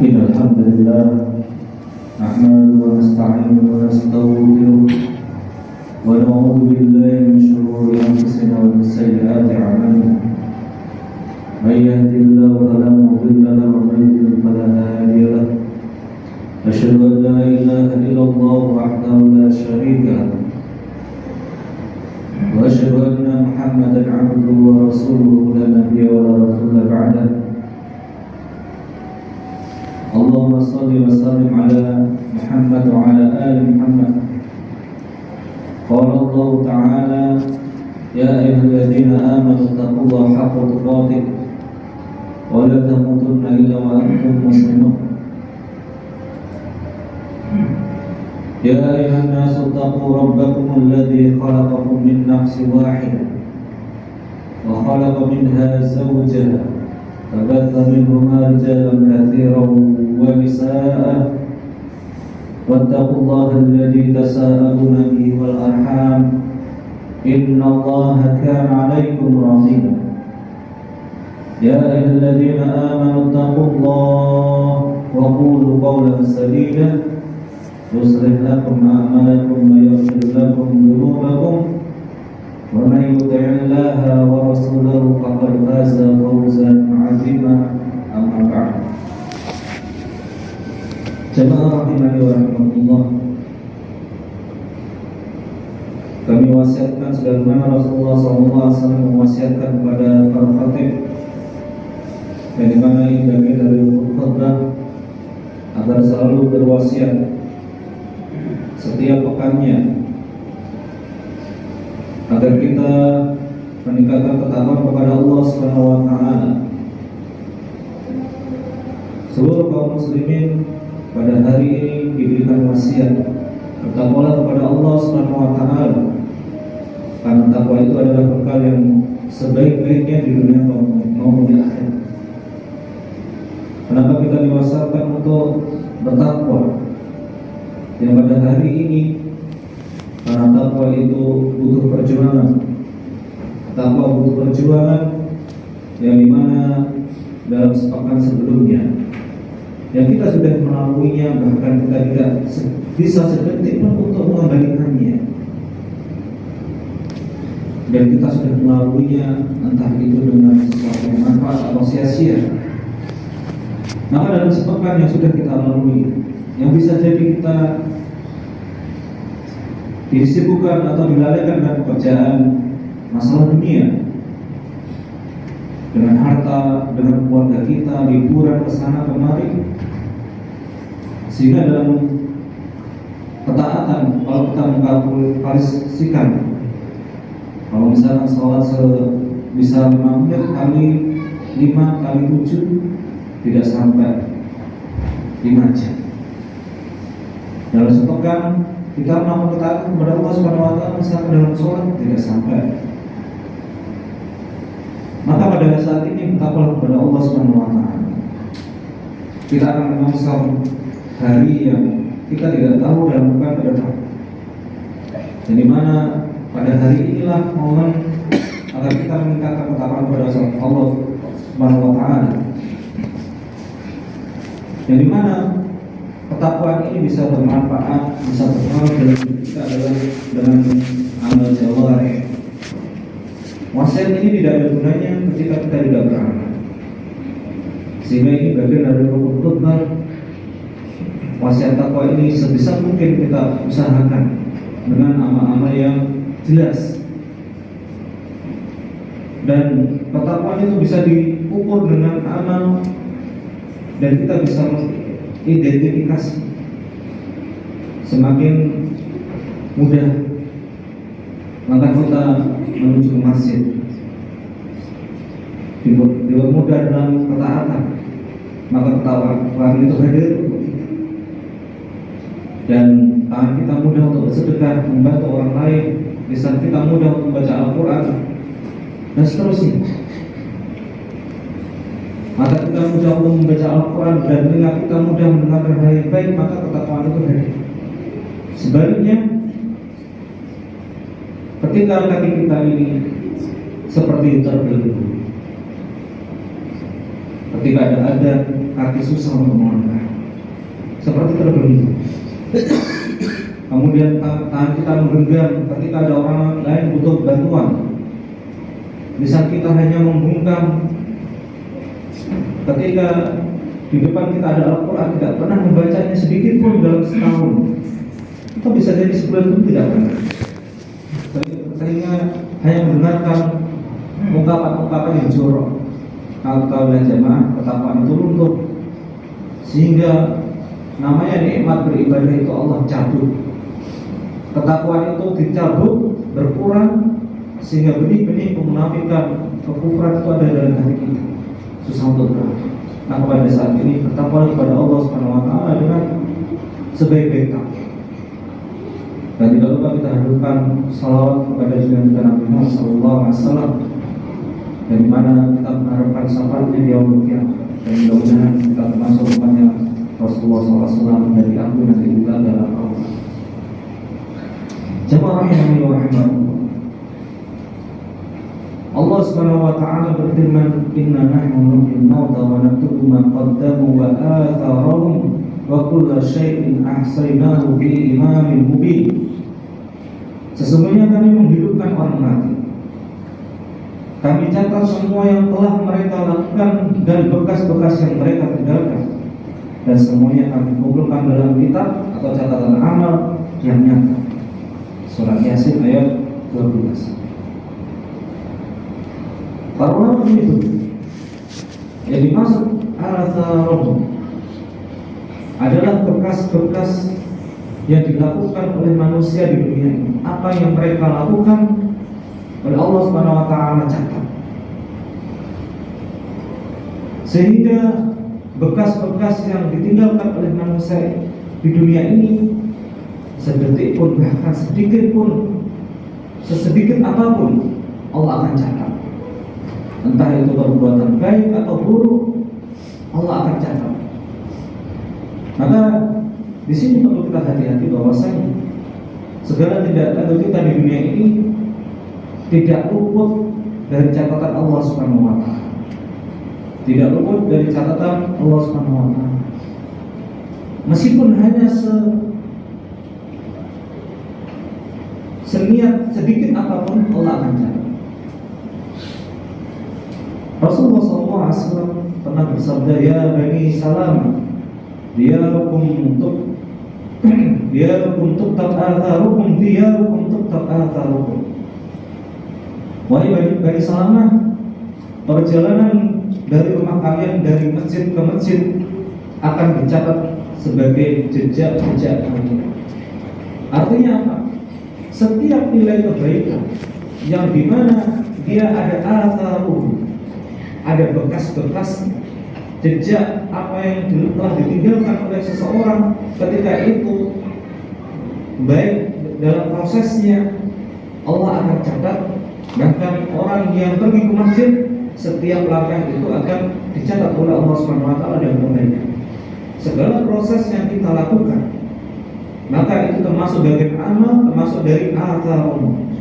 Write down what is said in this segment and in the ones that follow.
إن الحمد لله نحمده ونستعينه ونستغفره ونعوذ بالله من شرور أنفسنا ومن سيئات أعمالنا من يهد الله فلا مضل له ومن يضلل فلا هادي له أشهد أن لا إله إلا الله وحده لا شريك له وأشهد أن محمدا عبده ورسوله لا نبي ولا رسول بعده اللهم صل وسلم على محمد وعلى آل محمد قال الله تعالى يا أيها الذين آمنوا اتقوا الله حق تقاته ولا تموتن إلا وأنتم مسلمون يا أيها الناس اتقوا ربكم الذي خلقكم من نفس واحدة وخلق منها زوجها فبث منهما رجالا كثيرا ونساء واتقوا الله الذي تساءلون به والأرحام إن الله كان عليكم رقيبا يا أيها الذين آمنوا اتقوا الله وقولوا قولا سديدا يصلح لكم أعمالكم ويغفر لكم ذنوبكم ومن يطع الله ورسوله فقد فاز فوزا عظيما أما بعد Jemaah rahimani wa rahmatullah, kami wasiatkan sebagaimana Rasulullah SAW mewasiatkan kepada para khatib yang dimana ini bagian dari khutbah agar selalu berwasiat setiap pekannya agar kita meningkatkan ketakwaan kepada Allah Subhanahu wa taala. Seluruh kaum muslimin pada hari ini diberikan wasiat bertakwalah kepada Allah Subhanahu wa taala, karena takwa itu adalah bekal yang sebaik-baiknya di dunia maupun di akhirat. Kenapa kita diwasiatkan untuk bertakwa? Yang pada hari ini, karena takwa itu butuh perjuangan. Takwa butuh perjuangan yang dimana dalam sepekan sebelumnya yang kita sudah melaluinya, bahkan kita tidak bisa sedetik pun untuk mengembalikannya. Dan kita sudah melaluinya, entah itu dengan sesuatu yang manfaat atau sia-sia. Maka dalam sepekan yang sudah kita lalui, yang bisa jadi kita disibukkan atau dilalaikan dengan pekerjaan masalah dunia, dengan harta, dengan keluarga kita, liburan kesana kemari, sehingga dalam ketaatan kalau kita mengkalkulasikan, kalau misalnya sholat bisa 5 menit kali 5 kali 7 tidak sampai 5 jam. Dalam sepekan kita melakukan ketaatan kepada Allah Subhanahu wa taala misalnya dalam sholat tidak sampai. Maka pada saat ini bertakwalah kepada Allah Subhanahu wa taala. Kita akan menyongsong hari yang kita tidak tahu dalam bukan ke depan. Dan di mana pada hari inilah momen agar kita meningkatkan ketakwaan kepada Allah Subhanahu wa taala. Yang di mana ketakwaan ini bisa bermanfaat, bisa berpengaruh dalam hidup kita adalah dengan amal jawarih. Wasiat ini tidak ada gunanya ketika kita tidak beramal. Sehingga ini bagian dari rukun khutbah. Wasiat takwa ini sebisa mungkin kita usahakan dengan amal-amal yang jelas. Dan ketakwaan itu bisa diukur dengan amal, dan kita bisa mengidentifikasi. Semakin mudah langkah kita menuju masjid, dipermudah dalam ketaatan, maka ketakwaan itu hadir, dan tangan kita mudah untuk bersedekah, membantu orang lain, lisan kita mudah untuk membaca Al-Quran, dan seterusnya. Mata kita mudah untuk membaca Al-Quran, dan telinga kita mudah mendengarkan hal yang baik, maka ketakwaan itu hadir. Sebaliknya, ketika kaki kita ini seperti terbelenggu, ketika ada kaki susah untuk melangkah, seperti terbeli. Kemudian tangan kita menggenggam ketika ada orang lain butuh bantuan. Bisa kita hanya membungkam ketika di depan kita ada Al-Quran, tidak pernah membacanya sedikit pun dalam setahun. Itu bisa jadi sebulan pun tidak pernah. Telinga hanya mendengarkan ungkapan-ungkapan yang jorok. Kalau jamaah ketakwaan itu runtuh, sehingga namanya nikmat beribadah itu Allah cabut. Ketakwaan itu dicabut, berkurang, sehingga benih-benih kemunafikan, kekufuran itu ada dalam hati kita. Susah untuk bergerak. Nah, pada saat ini bertakwa kepada Allah Subhanahu wa taala dengan sebaik-baik takwa. Dan tidak lupa kita hadirkan salawat kepada junjungan kita Nabi Muhammad sallallahu alaihi wasallam, dari mana kita mengharapkan syafaatnya di yaumul qiyamah. Dan mudah-mudahan kita termasuk umatnya Rasulullah SAW dari ampunan kita dalam Allah. Jemaah rahimani wa rahimakumullah. Allah Subhanahu wa taala berfirman, "Inna nahnu nuhyil mauta wa naktubu ma qaddamu wa atharahum wa kulla syai'in ahsaynahu fi imamin mubin." Sesungguhnya kami menghidupkan orang mati. Kami catat semua yang telah mereka lakukan dan bekas-bekas yang mereka tinggalkan, dan semuanya kami kumpulkan dalam kitab atau catatan amal yang nyata. Surah Yasin ayat 12. Para ulama itu yang dimaksud atharahum adalah bekas-bekas yang dilakukan oleh manusia di dunia ini. Apa yang mereka lakukan oleh Allah Subhanahu wa taala catat. Sehingga bekas-bekas yang ditinggalkan oleh manusia di dunia ini, sedetik pun, bahkan sedikit pun, sesedikit apapun, Allah akan catat. Entah itu perbuatan baik atau buruk, Allah akan catat. Maka di sini perlu kita hati-hati bahwasanya segala tindak tanduk kita di dunia ini tidak luput dari catatan Allah Subhanahu wa taala. Tidak luput dari catatan Allah Subhanahu wa taala. Meskipun hanya seniat sedikit apapun, Allah akan catat. Rasulullah SAW pernah bersabda, "Ya Bani Salam, diyarukum tuktab atharukum, diyarukum tuktab atharukum." Wahai Bani Salamah, perjalanan dari rumah kalian dari masjid ke masjid akan dicatat sebagai jejak-jejak kalian. Artinya apa? Setiap nilai kebaikan yang dimana dia ada atharukum, ada bekas-bekas jejak apa yang telah ditinggalkan oleh seseorang ketika itu, baik dalam prosesnya, Allah akan catat. Bahkan orang yang pergi ke masjid, setiap langkah itu akan dicatat oleh Allah Subhanahu wa taala dan kebaikan. Segala proses yang kita lakukan, maka itu termasuk bagian amal, termasuk dari atharun.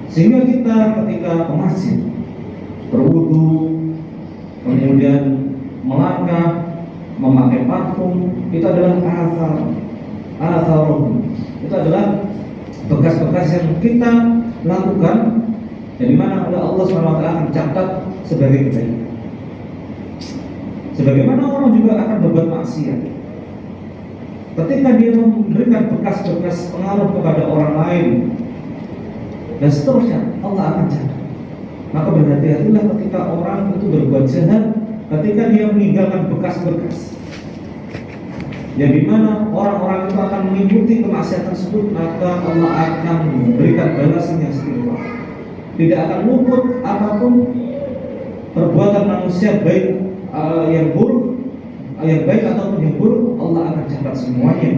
Sehingga kita ketika ke masjid, berwudu, kemudian melangkah, memakai parfum, itu adalah atharun. Itu adalah bekas-bekas yang kita lakukan, yang dimana oleh Allah SWT akan catat sebagai kebaikan. Sebagaimana orang juga akan berbuat maksiat, ketika dia memberikan bekas-bekas pengaruh kepada orang lain dan seterusnya, Allah akan catat. Maka berhati-hatilah ketika orang itu berbuat jahat, ketika dia meninggalkan bekas-bekas yang dimana orang-orang itu akan mengikuti kemaksiatan tersebut, maka Allah akan memberikan balasan yang setimpal. Tidak akan luput apapun perbuatan manusia, baik yang buruk, yang baik ataupun yang buruk, Allah akan catat semuanya.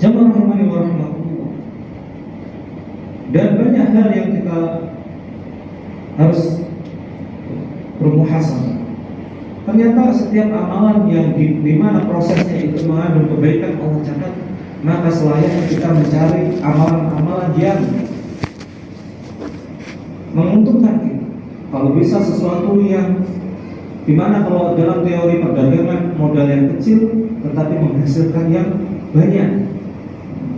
Jamaah rahimani wa rahimakumullah. Dan banyak hal yang kita harus bermuhasabah. Ternyata setiap amalan yang di mana prosesnya itu mengandung kebaikan, Allah catat. Maka selayaknya kita mencari amalan-amalan yang menguntungkan kita. Kalau bisa sesuatu yang dimana kalau dalam teori perdagangan yang kecil tetapi menghasilkan yang banyak,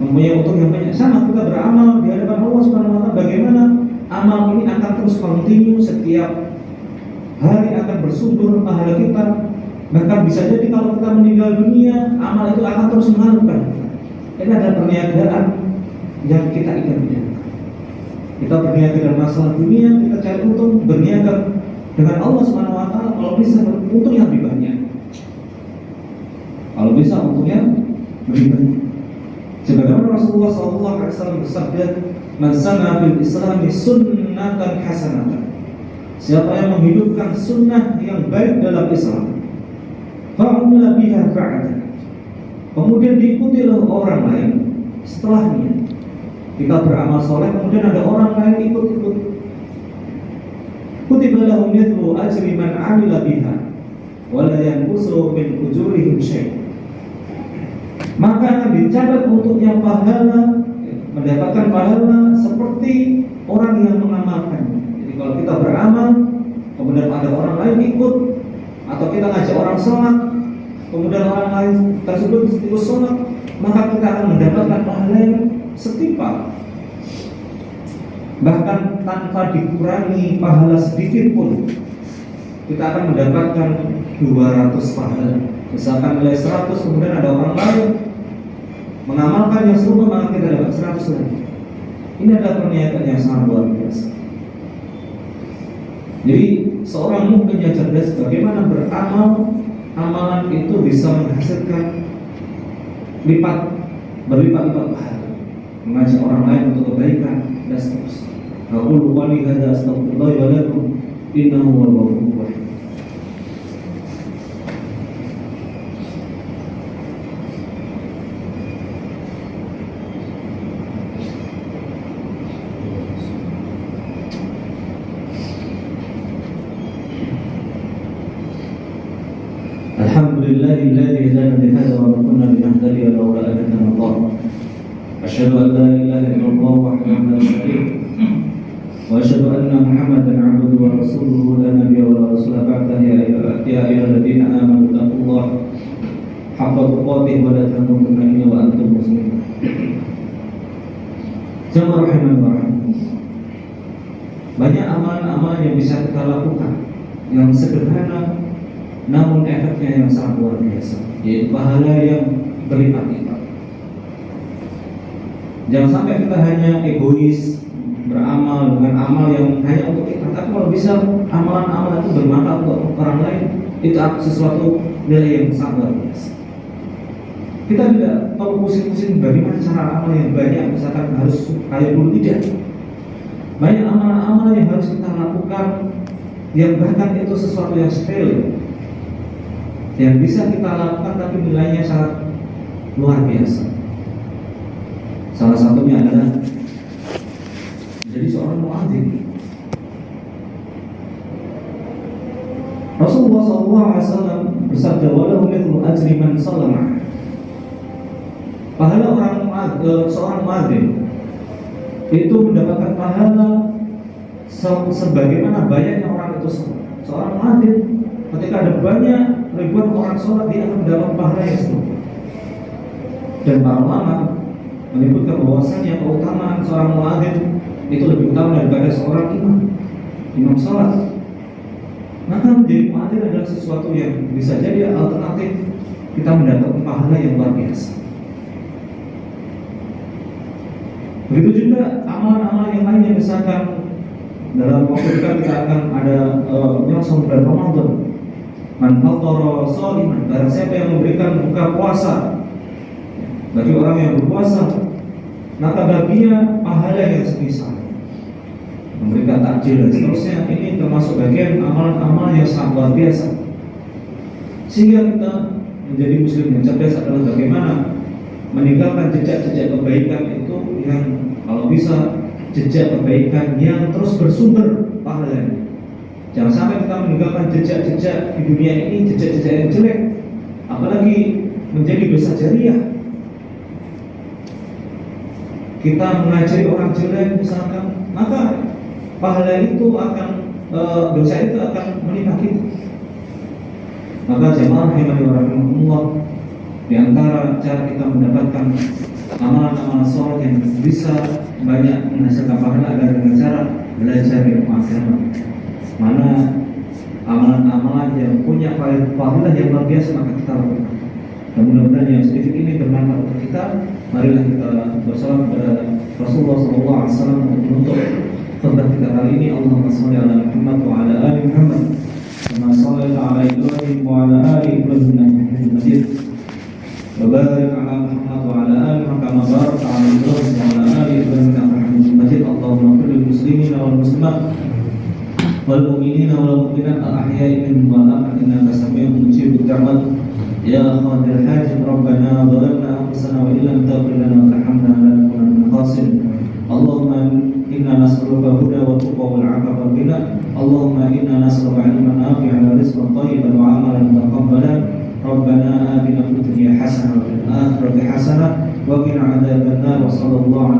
mempunyai untung yang banyak. Sama kita beramal di hadapan Allah Subhanahu wa taala, bagaimana amal ini akan terus kontinu, setiap hari akan bersumber pahala kita. Bahkan bisa jadi kalau kita meninggal dunia, amal itu akan terus mengalirkan. Ini ada perniagaan yang kita ingat. Kita berniaga dalam masalah dunia, kita cari untung, berniaga dengan Allah Subhanahu wa taala, kalau bisa untung yang lebih banyak. Kalau bisa untungnya lebih banyak. Sebagaimana Rasulullah SAW bersabda, "Man sanna fil Islami sunnatan hasanatan." Siapa yang menghidupkan sunnah yang baik dalam Islam, fa'amila biha ba'da, kemudian diikuti oleh orang lain setelahnya. Kita beramal soleh, kemudian ada orang lain ikut-ikut, kutiba lahum mithlu ajri man 'amila biha wa la yanqusu min ujurihim syai'. Maka akan dicatat untuknya pahala, mendapatkan pahala seperti orang yang mengamalkan. Jadi kalau kita beramal, kemudian ada orang lain ikut, atau kita ngajak orang sholat, kemudian orang lain tersebut ikut sholat, maka kita akan mendapatkan pahala yang setimpal, bahkan tanpa dikurangi pahala sedikit pun. Kita akan mendapatkan 200 pahala. Misalkan nilai 100, kemudian ada orang lain mengamalkan yang serupa, maka kita dapat 100 lagi. Ini adalah perniagaan yang sangat luar biasa. Jadi seorang mukmin yang cerdas, bagaimana beramal, amalan itu bisa menghasilkan berlipat-lipat pahala, mengajak orang lain untuk kebaikan dan seterusnya. Aqulu qali hadza astaghfirullah wa lakum innahu huwal ghafurur rahim. Alhamdulillahilladzi hadana li hadza wa ma kunna linahtadiya lawla an hadana Allah. Asyhadu an la ilaha illallah wahdahu la syarika lahu wa asyhadu anna Muhammadan 'abduhu wa rasuluhu la nabiyya wa la rasula ba'dahu. Ya ayyuhalladzina amanu taqullaha haqqa tuqatih wa la tamutunna illa wa antum muslimun. Jamaah rahimanallah. Banyak amalan-amalan yang bisa kita lakukan yang sederhana namun efeknya yang sangat luar biasa, yaitu pahala yang berlipat-lipat. Jangan sampai kita hanya egois beramal dengan amal yang hanya untuk kita, tapi kalau bisa amalan-amalan itu bermanfaat untuk orang lain, itu sesuatu nilai yang sangat luar biasa. Kita tidak perlu pusing-pusing bagaimana cara amal yang banyak, misalkan harus kaya dulu, tidak. Banyak amalan-amalan yang harus kita lakukan, yang bahkan itu sesuatu yang sepele, yang bisa kita lakukan tapi nilainya sangat luar biasa. Salah satunya adalah menjadi seorang muadzin. Rasulullah SAW bersabda, walahu mithlu ajri man shallama. Pahala seorang muadzin itu mendapatkan pahala sebagaimana banyaknya orang itu sholat. Seorang muadzin ketika ada banyak ribuan orang sholat, dia akan mendapat pahala yang serupa. Dan para ulama menyebutkan bahwasanya keutamaan seorang muadzin itu lebih utama daripada seorang imam sholat. Maka menjadi muadzin adalah sesuatu yang bisa jadi alternatif kita mendapatkan pahala yang luar biasa. Begitu juga amalan-amalan yang lainnya, misalkan dalam waktu dekat kita akan ada puasa bulan Ramadan. Man fattara shaliman, barang siapa yang memberikan buka puasa bagi orang yang berpuasa, maka baginya pahala yang semisal, memberikan takjil dan seterusnya. Ini termasuk bagian amalan-amalan yang sangat luar biasa. Sehingga kita menjadi muslim yang cerdas adalah bagaimana meninggalkan jejak-jejak kebaikan itu, yang kalau bisa jejak kebaikan yang terus bersumber pahalanya. Jangan sampai kita meninggalkan jejak-jejak di dunia ini, jejak-jejak yang jelek, apalagi menjadi dosa jariah. Kita mengajari orang jelek misalkan, maka pahala itu akan dosa itu akan menimpa kita. Maka jemaah rahimani wa rahimakumullah, di antara cara kita mendapatkan amalan-amalan sholat yang bisa banyak menghasilkan pahala adalah dengan cara belajar ilmu agama. Mana amalan-amalan yang punya fadilah yang luar biasa maka kita lakukan. Dan mudah-mudahan yang sedikit ini bermanfaat untuk kita. Marilah kita bersalawat kepada Rasulullah SAW untuk menutup khutbah kita kali ini. Allahumma shalli ala Muhammad wa ala ali Muhammad kama shallaita ala Ibrahim wa ala ali Ibrahim innaka Hamidum Majid. Wa barik ala Muhammad wa ala ali Muhammad kama barakta ala Ibrahim wa ala ali Ibrahim innaka Hamidum Majid. Allahumma ighfir lil muslimina wal muslimat wal mu'minina wal mu'minat al-ahya'i minhum wal amwat innaka sami'un mujibud da'wat. Ya Qadir Hajim Rabbana zalamna anfusana wa illam taghfir lana wa tarhamna lanakunanna minal khasirin. Allahumma inna nas'aluka huda wa tuqa wal 'afafa wal ghina. Allahumma inna nas'aluka 'ilman nafi'an wa rizqan thayyiban wa 'amalan mutaqabbalan. Rabbana atina fid dunya hasanah wa fil akhirati hasanah wa qina 'adzaban nar. Wa sallallahu